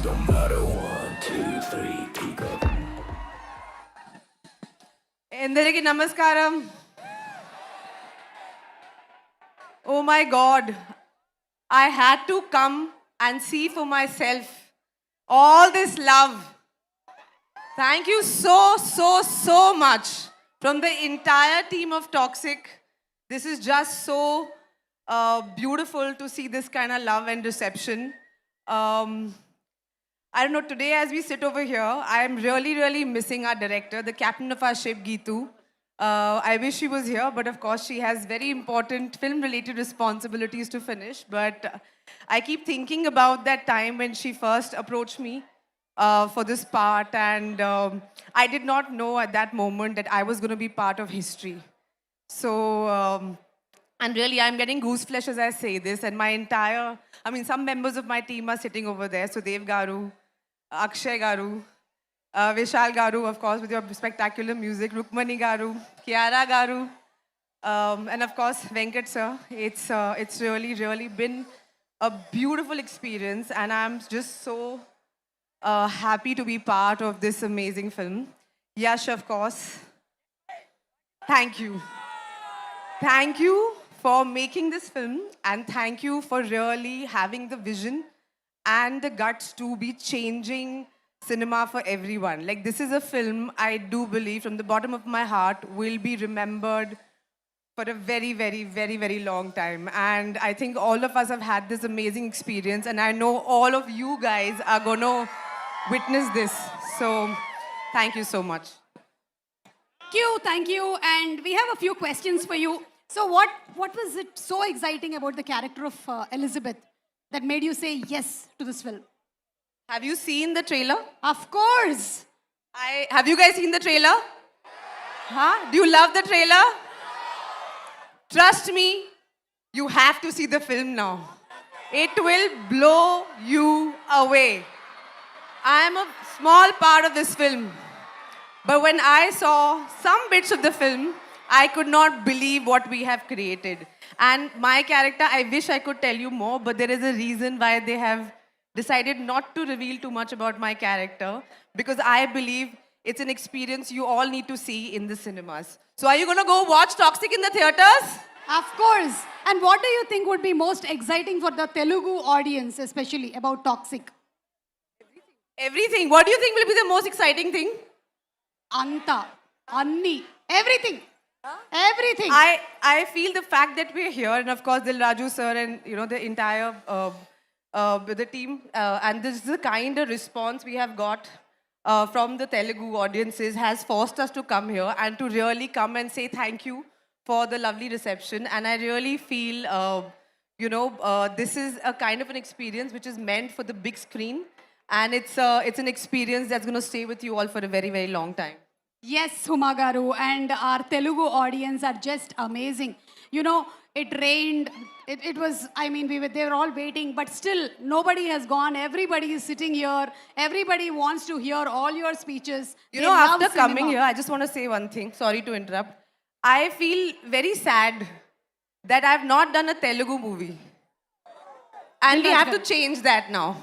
No matter one, two, three, keep up. ఎందరికీ నమస్కారం. Oh my God, I had to come and see for myself all this love. Thank you so much from the entire team of Toxic. This is just so beautiful to see this kind of love and reception. Um, I don't know, today as we sit over here, I am really missing our director, the captain of our ship, Geetu. I wish she was here, but of course she has very important film-related responsibilities to finish. But I keep thinking about that time when she first approached me for this part, and I did not know at that moment that I was going to be part of history. So, and really, I'm getting goose flesh as I say this, and my entire, I mean, some members of my team are sitting over there. So, Dev Garu, Akshay Garu, Vishal Garu, of course, with your spectacular music, Rukmani Garu, Kiara Garu, and of course, Venkat sir. It's really been a beautiful experience, and I'm just so happy to be part of this amazing film. Yash, of course, thank you. Thank you for making this film, and thank you for really having the vision and the guts to be changing cinema for everyone. Like, this is a film I do believe from the bottom of my heart will be remembered for a very long time. And I think all of us have had this amazing experience, and I know all of you guys are going to witness this. So, thank you so much. Thank you. And we have a few questions for you. So what was it so exciting about the character of Elizabeth that made you say yes to this film? Have you seen the trailer? Of course. Have you guys seen the trailer? Huh? Do you love the trailer? Trust me, you have to see the film now. It will blow you away. I am a small part of this film. But when I saw some bits of the film, I could not believe what we have created. And my character, I wish I could tell you more, but there is a reason why they have decided not to reveal too much about my character, because I believe it's an experience you all need to see in the cinemas. So are you going to go watch Toxic in the theaters? Of course. And what do you think would be most exciting for the Telugu audience, especially about Toxic? Everything. What do you think will be the most exciting thing? Anta, Anni, everything. Everything. I feel the fact that we're here, and of course Dil Raju sir and the entire the team, and this is the kind of response we have got from the Telugu audiences has forced us to come here and to really come and say thank you for the lovely reception. And I really feel this is a kind of an experience which is meant for the big screen, and it's an experience that's going to stay with you all for a very long time. Yes, Huma Garu, and our Telugu audience are just amazing. You know, it rained. It was, I mean, they were all waiting, but still nobody has gone. Everybody is sitting here. Everybody wants to hear all your speeches. After coming here, I just want to say one thing. Sorry to interrupt. I feel very sad that I have not done a Telugu movie. And we have to change that now.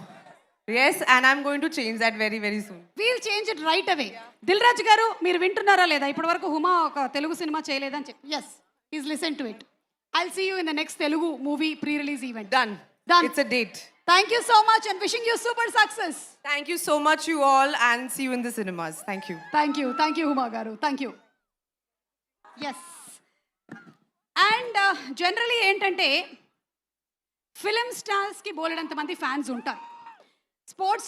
Yes, and I'm going to change that very soon. We'll change it right away. Dilraj garu, మీరు వింటున్నారా లేదా? ఇప్పటివరకు హుమా ఒక Telugu cinema చేయలేదని చెప్పి. Yes, he's listened to it. I'll see you in the next Telugu movie pre-release event. Done. It's a date. Thank you so much and wishing you super success. Thank you so much, you all, and see you in the cinemas. Thank you. Thank you, Huma garu. Thank you. Yes. And generally ఏంటంటే film స్టార్స్కి బోలెడంత మంది fans ఉంటారు. Sports